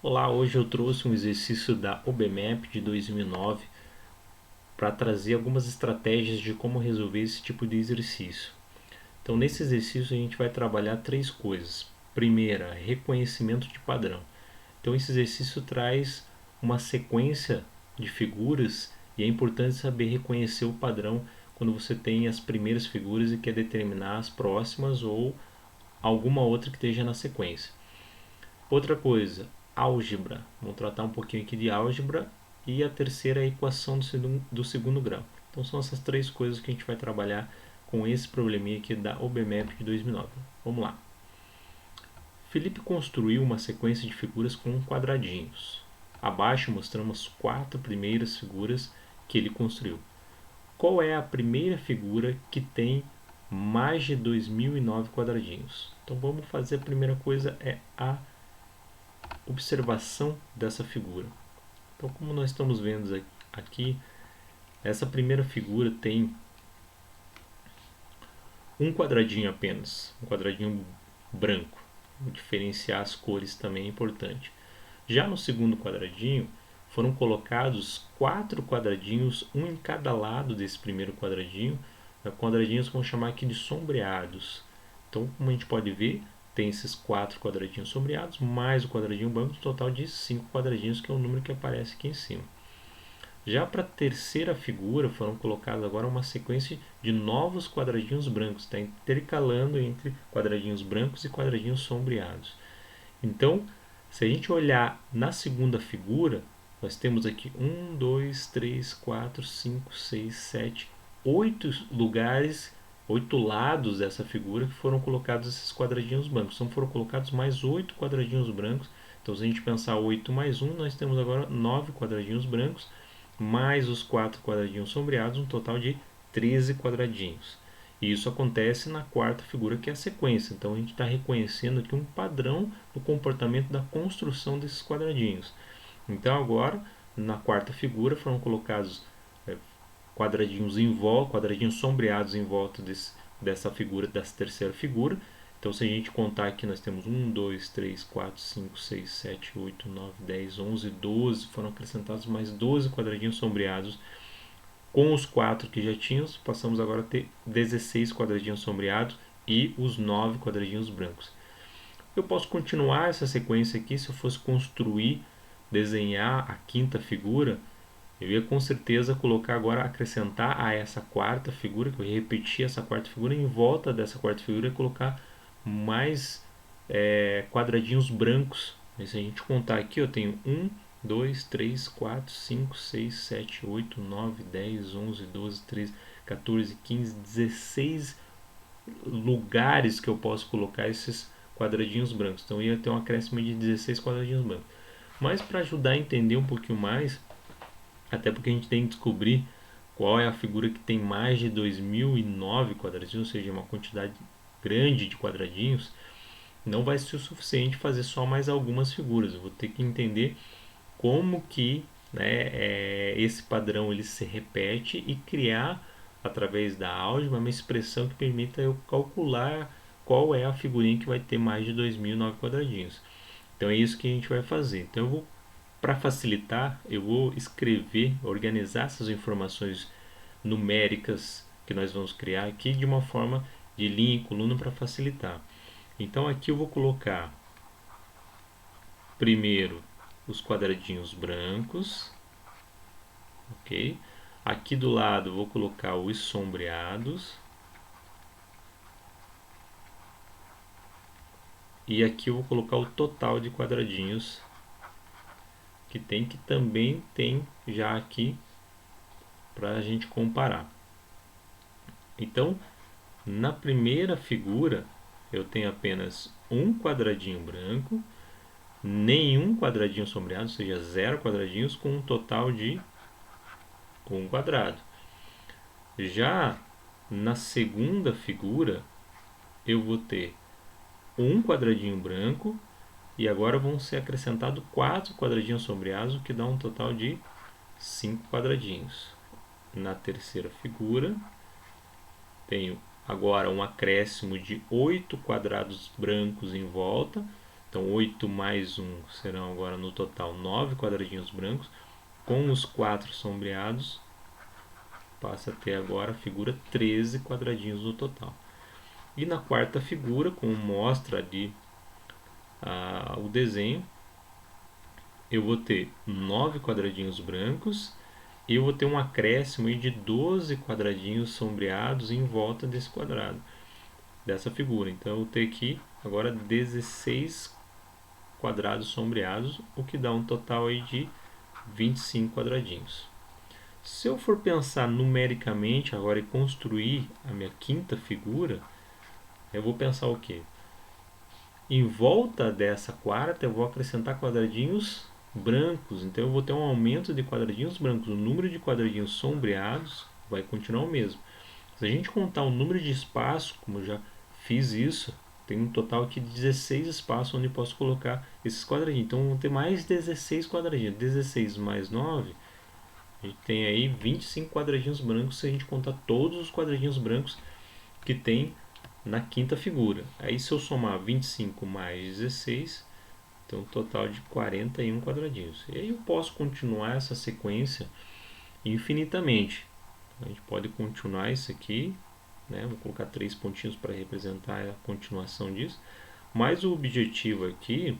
Olá, hoje eu trouxe um exercício da OBMAP de 2009 para trazer algumas estratégias de como resolver esse tipo de exercício. Então, nesse exercício a gente vai trabalhar três coisas. Primeira, reconhecimento de padrão. Então, esse exercício traz uma sequência de figuras e é importante saber reconhecer o padrão quando você tem as primeiras figuras e quer determinar as próximas ou alguma outra que esteja na sequência. Outra coisa, álgebra. Vamos tratar um pouquinho aqui de álgebra. E a terceira é a equação do segundo grau. Então são essas três coisas que a gente vai trabalhar com esse probleminha aqui da OBMAP de 2009. Vamos lá. Felipe construiu uma sequência de figuras com quadradinhos. Abaixo mostramos as quatro primeiras figuras que ele construiu. Qual é a primeira figura que tem mais de 2009 quadradinhos? Então vamos fazer a primeira coisa é a observação dessa figura. Então, como nós estamos vendo aqui, essa primeira figura tem um quadradinho apenas, um quadradinho branco. Diferenciar as cores também é importante. Já no segundo quadradinho, foram colocados quatro quadradinhos, um em cada lado desse primeiro quadradinho. Quadradinhos que vamos chamar aqui de sombreados. Então, como a gente pode ver, tem esses quatro quadradinhos sombreados, mais o quadradinho branco, um total de 5 quadradinhos, que é o número que aparece aqui em cima. Já para a terceira figura, foram colocados agora uma sequência de novos quadradinhos brancos, está intercalando entre quadradinhos brancos e quadradinhos sombreados. Então, se a gente olhar na segunda figura, nós temos aqui 1, 2, 3, 4, 5, 6, 7, 8 lugares, 8 lados dessa figura que foram colocados esses quadradinhos brancos. Então foram colocados mais 8 quadradinhos brancos. Então se a gente pensar 8 mais 1, nós temos agora 9 quadradinhos brancos, mais os 4 quadradinhos sombreados, um total de 13 quadradinhos. E isso acontece na quarta figura, que é a sequência. Então a gente está reconhecendo aqui um padrão no comportamento da construção desses quadradinhos. Então agora, na quarta figura, foram colocados quadradinhos sombreados em volta dessa figura, dessa terceira figura. Então se a gente contar aqui, nós temos 1, 2, 3, 4, 5, 6, 7, 8, 9, 10, 11, 12. Foram acrescentados mais 12 quadradinhos sombreados. Com os 4 que já tínhamos, passamos agora a ter 16 quadradinhos sombreados e os 9 quadradinhos brancos. Eu posso continuar essa sequência aqui. Se eu fosse construir, desenhar a quinta figura, eu ia com certeza colocar agora, acrescentar a essa quarta figura, que eu ia repetir essa quarta figura, em volta dessa quarta figura e colocar mais quadradinhos brancos. E se a gente contar aqui, eu tenho 1, 2, 3, 4, 5, 6, 7, 8, 9, 10, 11, 12, 13, 14, 15, 16 lugares que eu posso colocar esses quadradinhos brancos. Então ia ter um acréscimo de 16 quadradinhos brancos. Mas para ajudar a entender um pouquinho mais, até porque a gente tem que descobrir qual é a figura que tem mais de 2009 quadradinhos, ou seja, uma quantidade grande de quadradinhos, não vai ser o suficiente fazer só mais algumas figuras. Eu vou ter que entender como que, né, esse padrão ele se repete e criar, através da álgebra, uma expressão que permita eu calcular qual é a figurinha que vai ter mais de 2009 quadradinhos. Então é isso que a gente vai fazer. Então eu vou, para facilitar, eu vou escrever, organizar essas informações numéricas que nós vamos criar aqui de uma forma de linha e coluna para facilitar. Então aqui eu vou colocar primeiro os quadradinhos brancos, ok? Aqui do lado vou colocar os sombreados e aqui eu vou colocar o total de quadradinhos que tem, que também tem já aqui para a gente comparar. Então, na primeira figura eu tenho apenas um quadradinho branco, nenhum quadradinho sombreado, ou seja, 0 quadradinhos, com um total de 1 quadrado. Já na segunda figura eu vou ter um quadradinho branco e agora vão ser acrescentados 4 quadradinhos sombreados, o que dá um total de 5 quadradinhos. Na terceira figura tenho agora um acréscimo de 8 quadrados brancos em volta, Então 8 mais 1 serão agora no total 9 quadradinhos brancos. Com os 4 sombreados, passa a ter agora a figura 13 quadradinhos no total. E na quarta figura, como mostra ali o desenho, eu vou ter 9 quadradinhos brancos e eu vou ter um acréscimo de 12 quadradinhos sombreados em volta desse quadrado, dessa figura. Então eu vou ter aqui agora 16 quadrados sombreados, o que dá um total aí de 25 quadradinhos. Se eu for pensar numericamente agora e construir a minha quinta figura, eu vou pensar o quê? Em volta dessa quarta eu vou acrescentar quadradinhos brancos, então eu vou ter um aumento de quadradinhos brancos. O número de quadradinhos sombreados vai continuar o mesmo. Se a gente contar o número de espaços, como eu já fiz isso, tem um total aqui de 16 espaços onde eu posso colocar esses quadradinhos. Então vão ter mais 16 quadradinhos. 16 mais 9, a gente tem aí 25 quadradinhos brancos se a gente contar todos os quadradinhos brancos que tem na quinta figura. Aí se eu somar 25 mais 16, tem um total de 41 quadradinhos. E aí eu posso continuar essa sequência infinitamente. A gente pode continuar isso aqui, né? Vou colocar 3 pontinhos para representar a continuação disso. Mas o objetivo aqui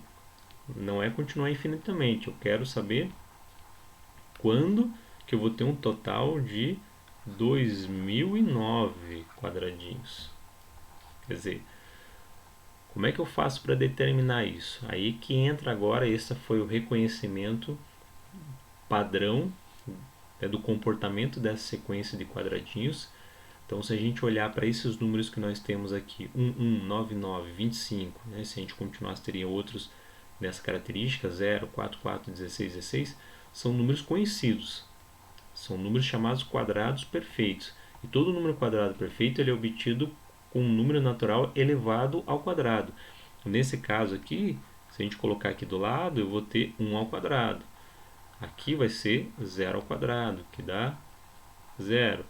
não é continuar infinitamente. Eu quero saber quando que eu vou ter um total de 2009 quadradinhos. Quer dizer, como é que eu faço para determinar isso? Aí que entra agora, esse foi o reconhecimento padrão, do comportamento dessa sequência de quadradinhos. Então, se a gente olhar para esses números que nós temos aqui, 1, 9, 9, 25, né? Se a gente continuasse, teria outros nessa característica, 0, 4, 4, 16, 16, são números conhecidos. São números chamados quadrados perfeitos. E todo número quadrado perfeito ele é obtido com um número natural elevado ao quadrado. Nesse caso aqui, se a gente colocar aqui do lado, eu vou ter 1 ao quadrado. Aqui vai ser 0 ao quadrado, que dá 0.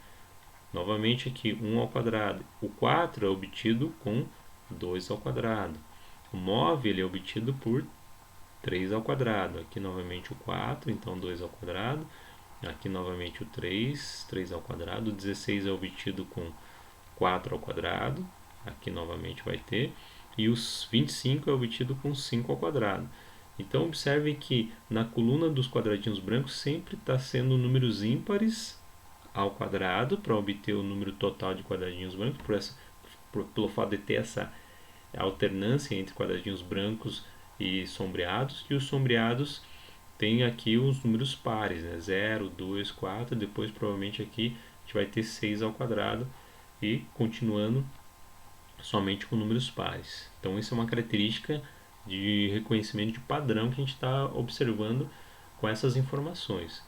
Novamente aqui, 1 ao quadrado. O 4 é obtido com 2 ao quadrado. O 9 ele é obtido por 3 ao quadrado. Aqui novamente o 4, então 2 ao quadrado. Aqui novamente o 3, 3 ao quadrado. O 16 é obtido com 4 ao quadrado. Aqui novamente vai ter. E os 25 é obtido com 5 ao quadrado. Então observe que na coluna dos quadradinhos brancos sempre está sendo números ímpares ao quadrado para obter o número total de quadradinhos brancos, pelo fato de ter essa alternância entre quadradinhos brancos e sombreados, e os sombreados têm aqui os números pares, né? 0, 2, 4, depois provavelmente aqui a gente vai ter 6 ao quadrado e continuando somente com números pares. Então isso é uma característica de reconhecimento de padrão que a gente está observando com essas informações.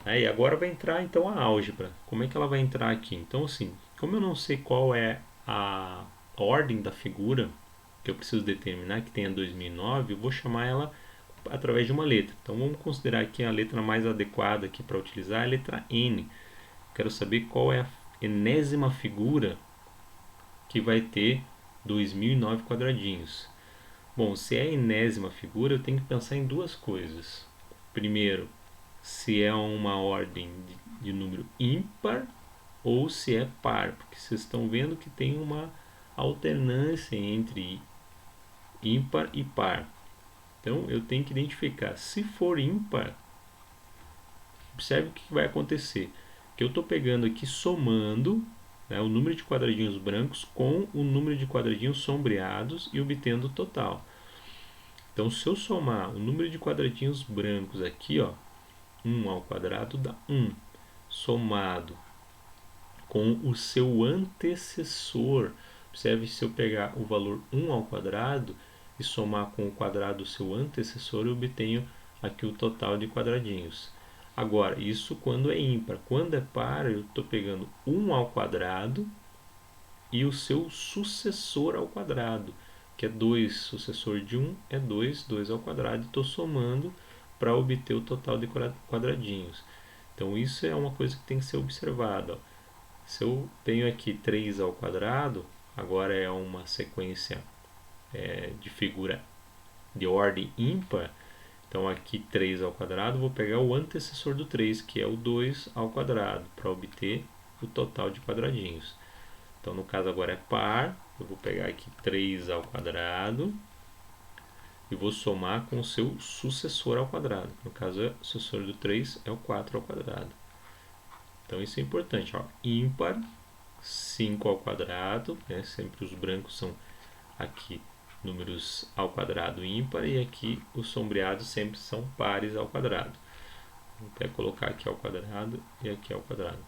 Aí agora vai entrar então a álgebra. Como é que ela vai entrar aqui? Então assim, como eu não sei qual é a ordem da figura que eu preciso determinar, que tenha 2009, eu vou chamar ela através de uma letra. Então vamos considerar aqui a letra mais adequada aqui para utilizar, a letra N. Quero saber qual é a enésima figura que vai ter 2009 quadradinhos. Bom, se é a enésima figura, eu tenho que pensar em duas coisas. Primeiro, se é uma ordem de número ímpar ou se é par, porque vocês estão vendo que tem uma alternância entre ímpar e par. Então eu tenho que identificar. Se for ímpar, observe o que vai acontecer. Que eu estou pegando aqui somando, né, o número de quadradinhos brancos com o número de quadradinhos sombreados e obtendo o total. Então se eu somar o número de quadradinhos brancos aqui, ó, 1 ao quadrado dá 1, somado com o seu antecessor. Observe, se eu pegar o valor 1 ao quadrado e somar com o quadrado do seu antecessor, eu obtenho aqui o total de quadradinhos. Agora, isso quando é ímpar. Quando é par, eu estou pegando 1 ao quadrado e o seu sucessor ao quadrado, que é 2. Sucessor de 1 é 2, 2 ao quadrado, e estou somando para obter o total de quadradinhos. Então isso é uma coisa que tem que ser observada. Se eu tenho aqui 3 ao quadrado, agora é uma sequência de figura de ordem ímpar, então aqui 3 ao quadrado, vou pegar o antecessor do 3, que é o 2 ao quadrado, para obter o total de quadradinhos. Então no caso agora é par, eu vou pegar aqui 3 ao quadrado e vou somar com o seu sucessor ao quadrado. No caso, o sucessor do 3 é o 4 ao quadrado. Então isso é importante, ó. Ímpar, 5 ao quadrado, né? Sempre os brancos são aqui números ao quadrado ímpar, e aqui os sombreados sempre são pares ao quadrado. Vou até colocar aqui ao quadrado e aqui ao quadrado.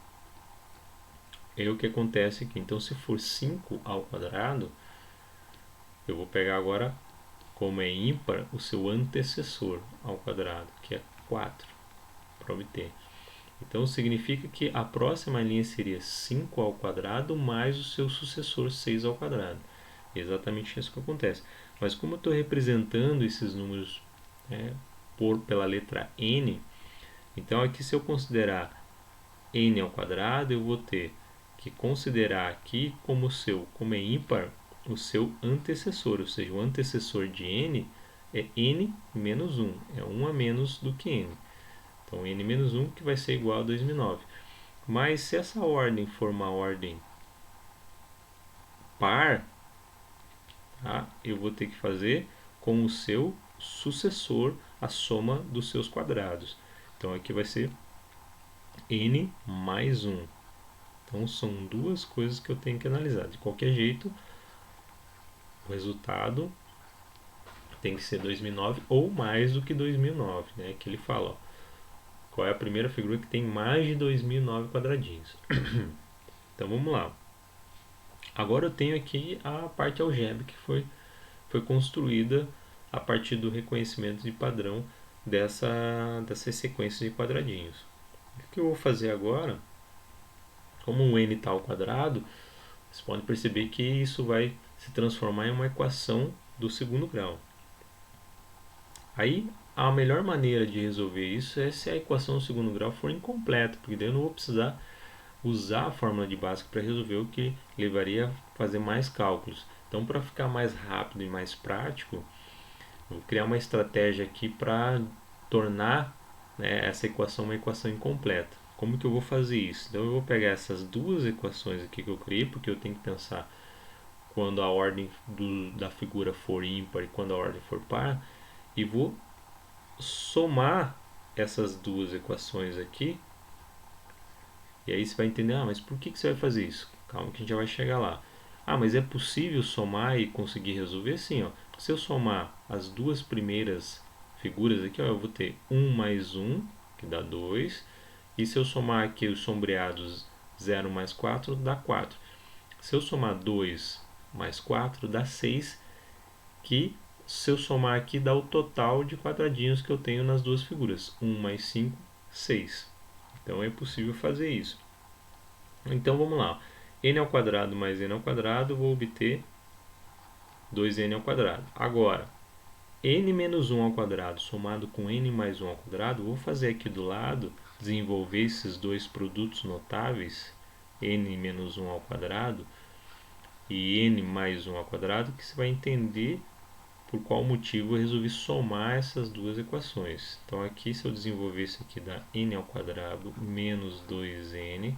E o que acontece aqui? Então, se for 5 ao quadrado, eu vou pegar agora, como é ímpar, o seu antecessor ao quadrado, que é 4, para obter. Então, significa que a próxima linha seria 5 ao quadrado mais o seu sucessor 6 ao quadrado. É exatamente isso que acontece. Mas como eu estou representando esses números pela letra n, então aqui, se eu considerar n ao quadrado, eu vou ter que considerar aqui como é ímpar, o seu antecessor, ou seja, o antecessor de n é n menos 1, é 1 a menos do que n. Então, n menos 1 que vai ser igual a 2009. Mas se essa ordem for uma ordem par, tá, eu vou ter que fazer com o seu sucessor a soma dos seus quadrados. Então, aqui vai ser n mais 1. Então, são duas coisas que eu tenho que analisar. De qualquer jeito, o resultado tem que ser 2009 ou mais do que 2009, né? Que ele fala, ó, qual é a primeira figura que tem mais de 2009 quadradinhos. Então, vamos lá. Agora eu tenho aqui a parte algébrica que foi construída a partir do reconhecimento de padrão dessas sequências de quadradinhos. O que eu vou fazer agora, como o n está ao quadrado, vocês podem perceber que isso vai se transformar em uma equação do segundo grau. Aí, a melhor maneira de resolver isso é se a equação do segundo grau for incompleta, porque daí eu não vou precisar usar a fórmula de Bhaskara para resolver, o que levaria a fazer mais cálculos. Então, para ficar mais rápido e mais prático, eu vou criar uma estratégia aqui para tornar, né, essa equação uma equação incompleta. Como que eu vou fazer isso? Então, eu vou pegar essas duas equações aqui que eu criei, porque eu tenho que pensar quando a ordem da figura for ímpar e quando a ordem for par, e vou somar essas duas equações aqui. E aí você vai entender, mas por que você vai fazer isso? Calma que a gente já vai chegar lá. Mas é possível somar e conseguir resolver? Sim, ó. Se eu somar as duas primeiras figuras aqui, ó, eu vou ter 1 mais 1, que dá 2. E se eu somar aqui os sombreados 0 mais 4, dá 4. Se eu somar 2 mais 4, dá 6, que se eu somar aqui dá o total de quadradinhos que eu tenho nas duas figuras. 1 mais 5, 6. Então é possível fazer isso. Então vamos lá. N ao quadrado mais n ao quadrado, vou obter 2n ao quadrado. Agora, n menos 1 ao quadrado somado com n mais 1 ao quadrado, vou fazer aqui do lado, desenvolver esses dois produtos notáveis, n menos 1 ao quadrado e n mais 1 ao quadrado, que você vai entender por qual motivo eu resolvi somar essas duas equações. Então aqui, se eu desenvolver isso aqui, dá n ao quadrado menos 2n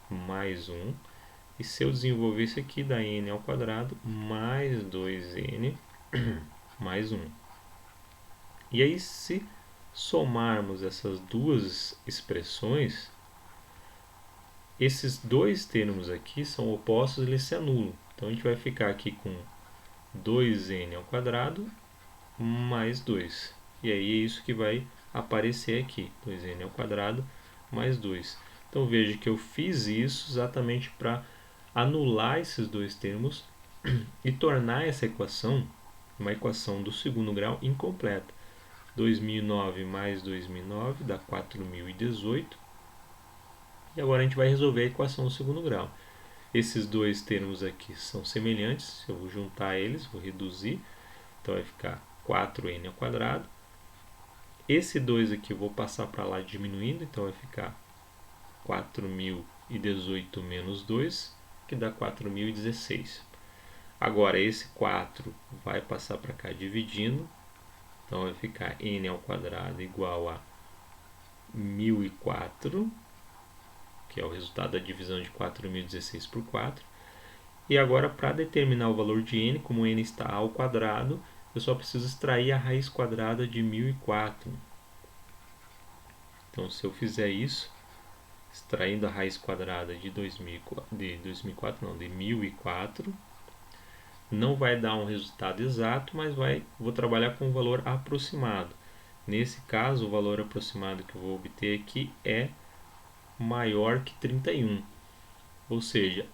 mais 1. E se eu desenvolver isso aqui, dá n ao quadrado mais 2n mais 1. E aí, se somarmos essas duas expressões, esses dois termos aqui são opostos, eles se anulam. Então a gente vai ficar aqui com 2n ao quadrado mais 2. E aí é isso que vai aparecer aqui, 2n ao quadrado mais 2. Então veja que eu fiz isso exatamente para anular esses dois termos e tornar essa equação uma equação do segundo grau incompleta. 2009 mais 2009 dá 4018. E agora a gente vai resolver a equação do segundo grau. Esses dois termos aqui são semelhantes, eu vou juntar eles, vou reduzir. Então vai ficar 4n ao quadrado. Esse 2 aqui eu vou passar para lá diminuindo, então vai ficar 4018 menos 2, que dá 4016. Agora esse 4 vai passar para cá dividindo, Então vai ficar n ao quadrado igual a 1004, que é o resultado da divisão de 4.016 por 4. E agora, para determinar o valor de n, como n está ao quadrado, eu só preciso extrair a raiz quadrada de 1004. Então, se eu fizer isso, extraindo a raiz quadrada de 1004, não vai dar um resultado exato, mas vou trabalhar com um valor aproximado. Nesse caso, o valor aproximado que eu vou obter aqui é maior que 31. Ou seja,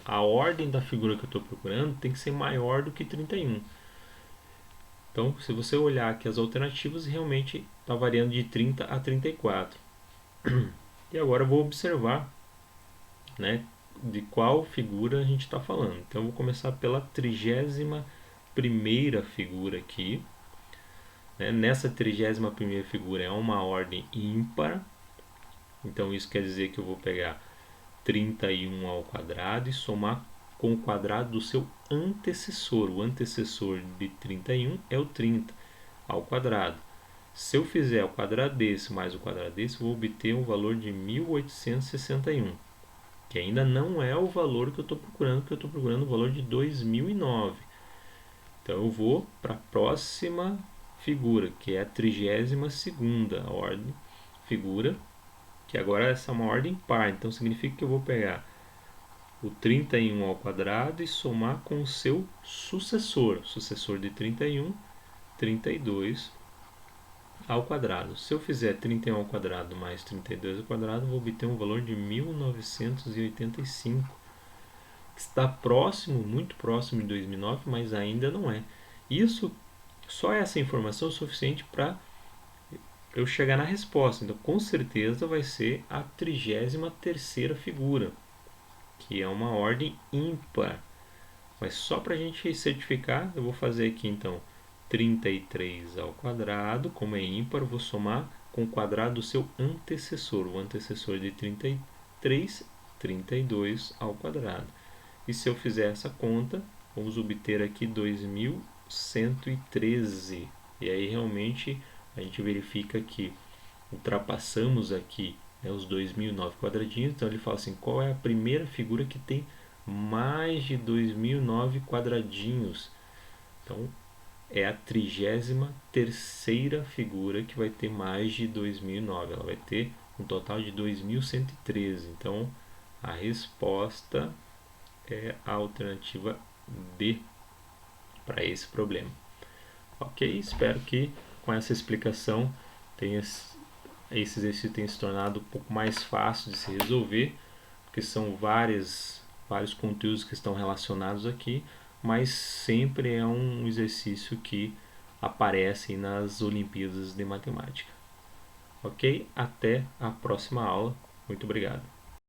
a ordem da figura que eu estou procurando tem que ser maior do que 31. Então, se você olhar aqui as alternativas, realmente está variando de 30 a 34. E agora eu vou observar, né, de qual figura a gente está falando. Então, eu vou começar pela 31ª figura aqui. Nessa 31ª figura é uma ordem ímpar. Então, isso quer dizer que eu vou pegar 31 ao quadrado e somar com o quadrado do seu antecessor. O antecessor de 31 é o 30 ao quadrado. Se eu fizer o quadrado desse mais o quadrado desse, eu vou obter um valor de 1861, que ainda não é o valor que eu estou procurando, porque eu estou procurando o valor de 2009. Então eu vou para a próxima figura, que é a 32ª ordem, figura, que agora essa é uma ordem par. Então significa que eu vou pegar o 31 ao quadrado e somar com o seu sucessor de 31, 32 ao quadrado. Se eu fizer 31 ao quadrado mais 32 ao quadrado, vou obter um valor de 1985, que está próximo, muito próximo de 2009, mas ainda não é. Só essa informação é suficiente para eu chegar na resposta. Então, com certeza vai ser a 33ª figura, que é uma ordem ímpar. Mas só para a gente certificar, eu vou fazer aqui então 33 ao quadrado, como é ímpar, eu vou somar com o quadrado do seu antecessor. O antecessor de 33, 32 ao quadrado. E se eu fizer essa conta, vamos obter aqui 2113. E aí realmente a gente verifica que ultrapassamos aqui, né, os 2009 quadradinhos. Então ele fala assim, qual é a primeira figura que tem mais de 2009 quadradinhos? Então é a 33ª figura que vai ter mais de 2009. Ela vai ter um total de 2113. Então a resposta é a alternativa D para esse problema. Ok? Espero que com essa explicação esse exercício tenha se tornado um pouco mais fácil de se resolver, porque são vários conteúdos que estão relacionados aqui, mas sempre é um exercício que aparece nas Olimpíadas de Matemática. Ok? Até a próxima aula. Muito obrigado.